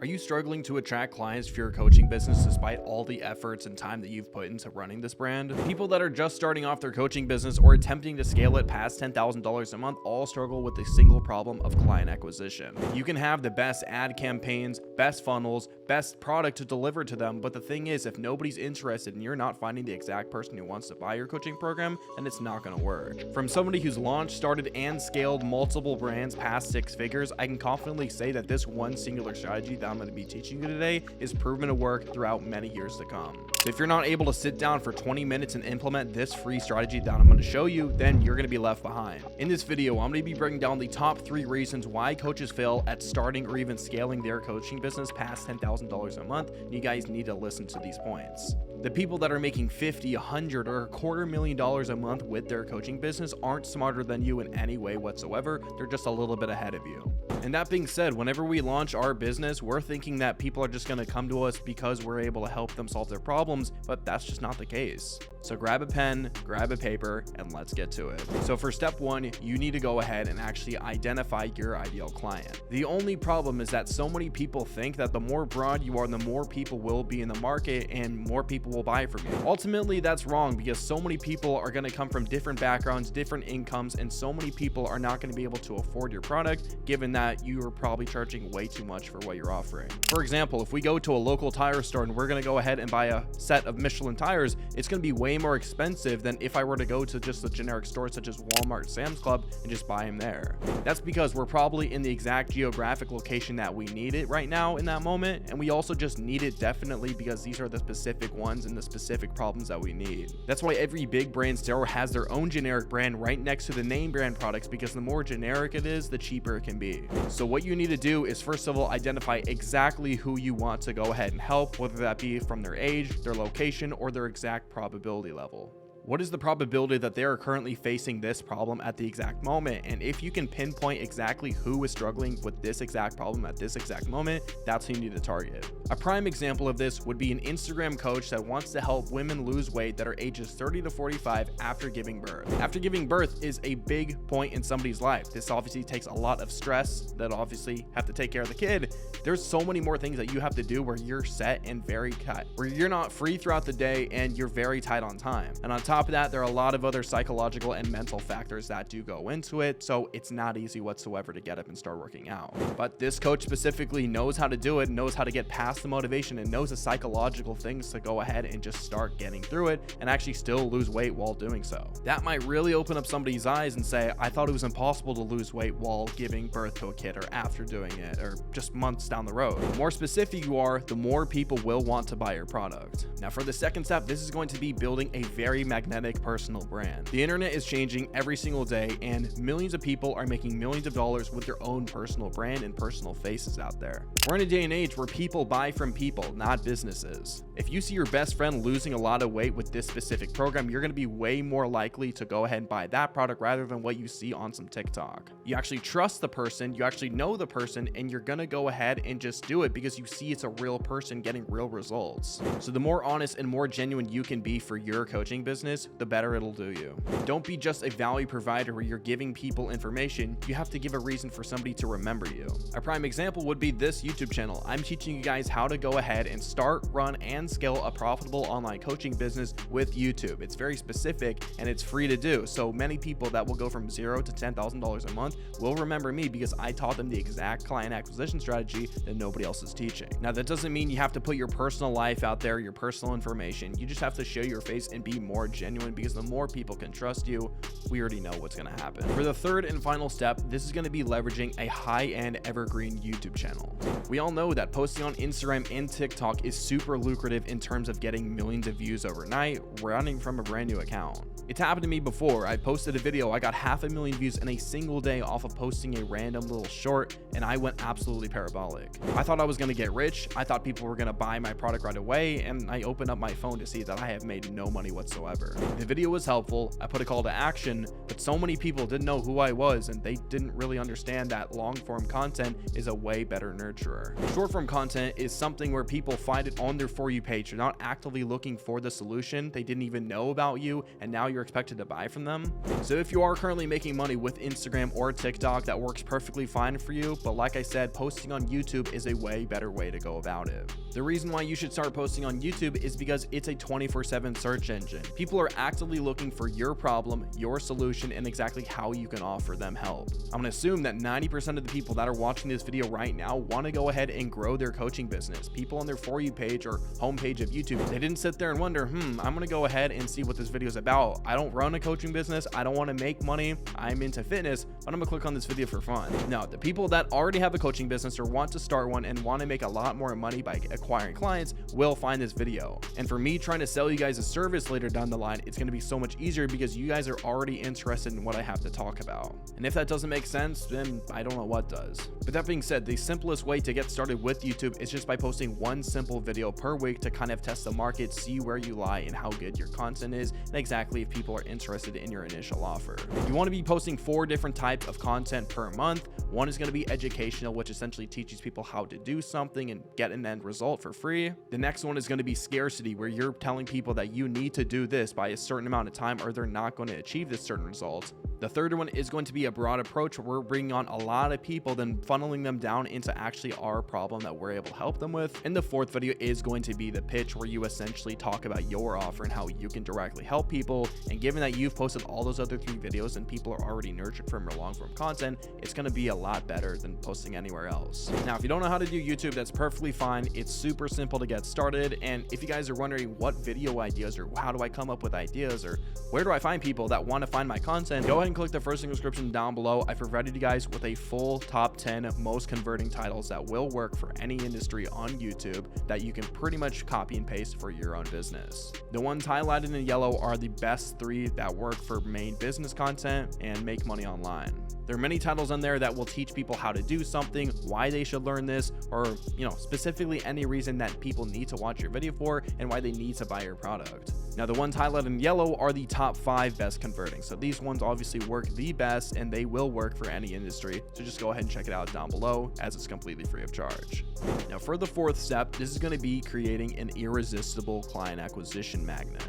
Are you struggling to attract clients for your coaching business despite all the efforts and time that you've put into running this brand? People that are just starting off their coaching business or attempting to scale it past $10,000 a month all struggle with the single problem of client acquisition. You can have the best ad campaigns, best funnels, best product to deliver to them, but the thing is, if nobody's interested and you're not finding the exact person who wants to buy your coaching program, then it's not going to work. From somebody who's launched, started, and scaled multiple brands past 6 figures, I can confidently say that this one singular strategy that I'm going to be teaching you today is proven to work throughout many years to come. So if you're not able to sit down for 20 minutes and implement this free strategy that I'm going to show you, then you're going to be left behind. In this video, I'm going to be breaking down the top 3 reasons why coaches fail at starting or even scaling their coaching business past $10,000 a month. You guys need to listen to these points. The people that are making $50, $100, or $250,000 a month with their coaching business aren't smarter than you in any way whatsoever. They're just a little bit ahead of you. And that being said, whenever we launch our business, we're thinking that people are just going to come to us because we're able to help them solve their problems, but that's just not the case. So grab a pen, grab a paper, and let's get to it. So for step 1, you need to go ahead and actually identify your ideal client. The only problem is that so many people think that the more broad you are, the more people will be in the market and more people will buy from you. Ultimately, that's wrong because so many people are going to come from different backgrounds, different incomes, and so many people are not going to be able to afford your product given that you are probably charging way too much for what you're offering. For example, if we go to a local tire store and we're going to go ahead and buy a set of Michelin tires, it's going to be way more expensive than if I were to go to just a generic store such as Walmart, Sam's Club, and just buy them there. That's because we're probably in the exact geographic location that we need it right now in that moment, and we also just need it definitely because these are the specific ones and the specific problems that we need. That's why every big brand store has their own generic brand right next to the name brand products, because the more generic it is, the cheaper it can be. So what you need to do is first of all identify exactly who you want to go ahead and help, whether that be from their age, their location, or their exact probability level. What is the probability that they are currently facing this problem at the exact moment? And if you can pinpoint exactly who is struggling with this exact problem at this exact moment, that's who you need to target. A prime example of this would be an Instagram coach that wants to help women lose weight that are ages 30 to 45 after giving birth. After giving birth is a big point in somebody's life. This obviously takes a lot of stress that obviously have to take care of the kid. There's so many more things that you have to do where you're set and very tight, where you're not free throughout the day and you're very tight on time. And on top of that, there are a lot of other psychological and mental factors that do go into it, so it's not easy whatsoever to get up and start working out. But this coach specifically knows how to do it, knows how to get past the motivation, and knows the psychological things to go ahead and just start getting through it and actually still lose weight while doing so. That might really open up somebody's eyes and say, I thought it was impossible to lose weight while giving birth to a kid or after doing it or just months down the road. The more specific you are, the more people will want to buy your product. Now for the second step, this is going to be building a very magnetic personal brand. The internet is changing every single day and millions of people are making millions of dollars with their own personal brand and personal faces out there. We're in a day and age where people buy from people, not businesses. If you see your best friend losing a lot of weight with this specific program, you're going to be way more likely to go ahead and buy that product rather than what you see on some TikTok. You actually trust the person, you actually know the person, and you're going to go ahead and just do it because you see it's a real person getting real results. So the more honest and more genuine you can be for your coaching business, the better it'll do you. Don't be just a value provider where you're giving people information. You have to give a reason for somebody to remember you. A prime example would be this YouTube channel. I'm teaching you guys how to go ahead and start, run, and scale a profitable online coaching business with YouTube. It's very specific and it's free to do. So many people that will go from $0 to $10,000 a month will remember me because I taught them the exact client acquisition strategy that nobody else is teaching. Now, that doesn't mean you have to put your personal life out there, your personal information. You just have to show your face and be more genuine because the more people can trust you, we already know what's going to happen. For the third and final step, this is going to be leveraging a high-end evergreen YouTube channel. We all know that posting on Instagram and TikTok is super lucrative in terms of getting millions of views overnight, running from a brand new account. It's happened to me before. I posted a video, I got 500,000 views in a single day off of posting a random little short, and I went absolutely parabolic. I thought I was going to get rich. I thought people were going to buy my product right away, and I opened up my phone to see that I have made no money whatsoever. The video was helpful. I put a call to action, but so many people didn't know who I was, and they didn't really understand that long form content is a way better nurturer. Short form content is something where people find it on their For You page. You're not actively looking for the solution. They didn't even know about you, and now you're expected to buy from them. So if you are currently making money with Instagram or TikTok, that works perfectly fine for you. But like I said, posting on YouTube is a way better way to go about it. The reason why you should start posting on YouTube is because it's a 24/7 search engine. People are actively looking for your problem, your solution, and exactly how you can offer them help. I'm gonna assume that 90% of the people that are watching this video right now want to go ahead and grow their coaching business. People on their For You page or homepage of YouTube, they didn't sit there and wonder, I'm gonna go ahead and see what this video is about. I don't run a coaching business. I don't want to make money. I'm into fitness, but I'm gonna click on this video for fun. No, the people that already have a coaching business or want to start one and want to make a lot more money by acquiring clients will find this video. And for me trying to sell you guys a service later down the line, it's going to be so much easier because you guys are already interested in what I have to talk about. And if that doesn't make sense, then I don't know what does. But that being said, the simplest way to get started with YouTube is just by posting one simple video per week to kind of test the market, see where you lie and how good your content is, and exactly if people are interested in your initial offer. You want to be posting 4 different types of content per month. One is going to be educational, which essentially teaches people how to do something and get an end result for free. The next one is going to be scarcity, where you're telling people that you need to do this by a certain amount of time or they're not going to achieve this certain result. The third one is going to be a broad approach, where we're bringing on a lot of people, then funneling them down into actually our problem that we're able to help them with. And the fourth video is going to be the pitch, where you essentially talk about your offer and how you can directly help people. And given that you've posted all those other 3 videos and people are already nurtured from your long form content, it's going to be a lot better than posting anywhere else. Now, if you don't know how to do YouTube, that's perfectly fine. It's super simple to get started. And if you guys are wondering what video ideas or how do I come up with ideas or where do I find people that want to find my content, go ahead and click the first link description down below. I've provided you guys with a full top 10 most converting titles that will work for any industry on YouTube that you can pretty much copy and paste for your own business. The ones highlighted in yellow are the best 3 that work for main business content and make money online. There are many titles on there that will teach people how to do something, why they should learn this, or specifically any reason that people need to watch your video for and why they need to buy your product. Now, the ones highlighted in yellow are the top 5 best converting. So these ones obviously work the best and they will work for any industry. So just go ahead and check it out down below, as it's completely free of charge. Now, for the 4th step, this is going to be creating an irresistible client acquisition magnet.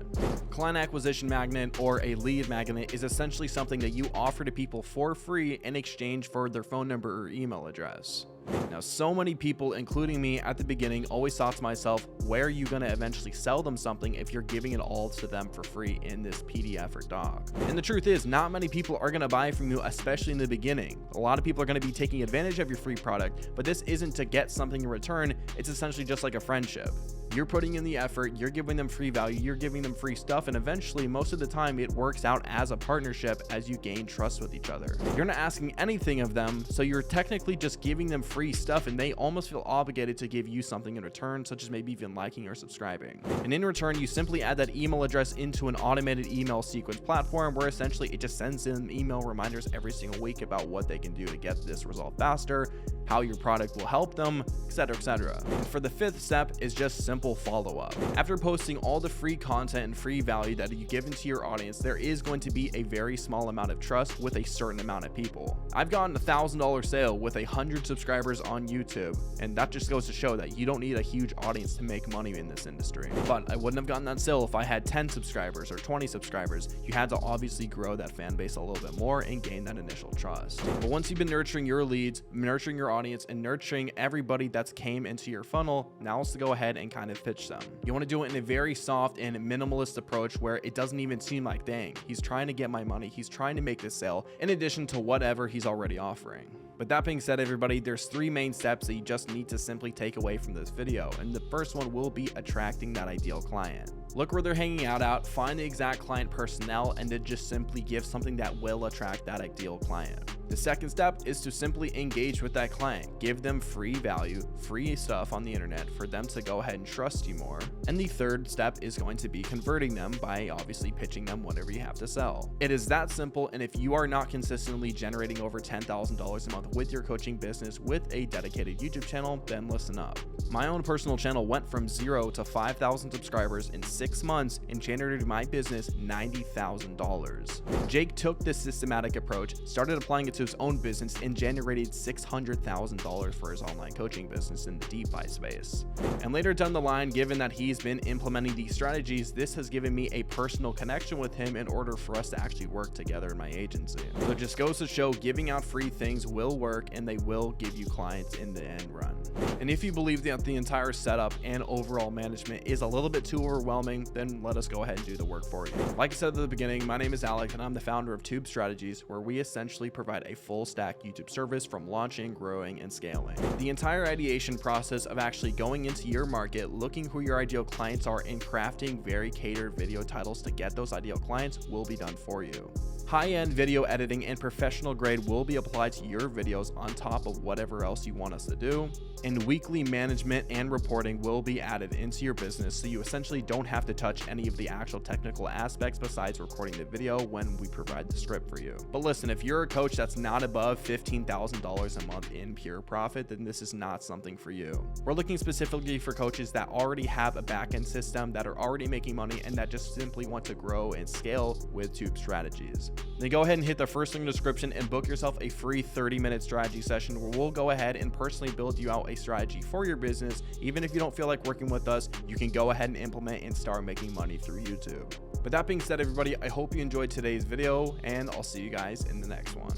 Client acquisition magnet, or a lead magnet, is essentially something that you offer to people for free in exchange for their phone number or email address. Now, so many people, including me at the beginning, always thought to myself, where are you going to eventually sell them something if you're giving it all to them for free in this PDF or doc? And the truth is, not many people are going to buy from you, especially in the beginning. A lot of people are going to be taking advantage of your free product, but this isn't to get something in return. It's essentially just like a friendship. You're putting in the effort, you're giving them free value, you're giving them free stuff, and eventually, most of the time, it works out as a partnership as you gain trust with each other. You're not asking anything of them, so you're technically just giving them free stuff, and they almost feel obligated to give you something in return, such as maybe even liking or subscribing. And in return, you simply add that email address into an automated email sequence platform, where essentially it just sends in email reminders every single week about what they can do to get this result faster, how your product will help them, etc., etc. And for the 5th step is just simple follow-up. After posting all the free content and free value that you give into your audience, there is going to be a very small amount of trust with a certain amount of people. I've gotten a $1,000 sale with 100 subscribers on YouTube, and that just goes to show that you don't need a huge audience to make money in this industry. But I wouldn't have gotten that sale if I had 10 subscribers or 20 subscribers. You had to obviously grow that fan base a little bit more and gain that initial trust. But once you've been nurturing your leads, nurturing your audience, and nurturing everybody that's came into your funnel, now it's to go ahead and kind of pitch them. You want to do it in a very soft and minimalist approach, where it doesn't even seem like, dang, he's trying to get my money, he's trying to make this sale in addition to whatever he's already offering. But that being said, everybody, there's 3 main steps that you just need to simply take away from this video. And the first one will be attracting that ideal client. Look where they're hanging out at, find the exact client personnel, and then just simply give something that will attract that ideal client. The second step is to simply engage with that client. Give them free value, free stuff on the internet for them to go ahead and trust you more. And the third step is going to be converting them by obviously pitching them whatever you have to sell. It is that simple, and if you are not consistently generating over $10,000 a month with your coaching business with a dedicated YouTube channel, then listen up. My own personal channel went from 0 to 5,000 subscribers in 6 6 months and generated my business $90,000. Jake took this systematic approach, started applying it to his own business, and generated $600,000 for his online coaching business in the DeFi space. And later down the line, given that he's been implementing these strategies, this has given me a personal connection with him in order for us to actually work together in my agency. So it just goes to show giving out free things will work, and they will give you clients in the end run. And if you believe that the entire setup and overall management is a little bit too overwhelming, then let us go ahead and do the work for you. Like I said at the beginning, my name is Alec and I'm the founder of Tube Strategies, where we essentially provide a full stack YouTube service from launching, growing, and scaling. The entire ideation process of actually going into your market, looking who your ideal clients are, and crafting very catered video titles to get those ideal clients will be done for you. High-end video editing and professional grade will be applied to your videos on top of whatever else you want us to do. And weekly management and reporting will be added into your business, so you essentially don't have to touch any of the actual technical aspects besides recording the video when we provide the script for you. But listen, if you're a coach that's not above $15,000 a month in pure profit, then this is not something for you. We're looking specifically for coaches that already have a back-end system, that are already making money, and that just simply want to grow and scale with Tube Strategies. Then go ahead and hit the first link in the description and book yourself a free 30-minute strategy session where we'll go ahead and personally build you out a strategy for your business. Even if you don't feel like working with us, you can go ahead and implement and start making money through YouTube. With that being said, everybody, I hope you enjoyed today's video, and I'll see you guys in the next one.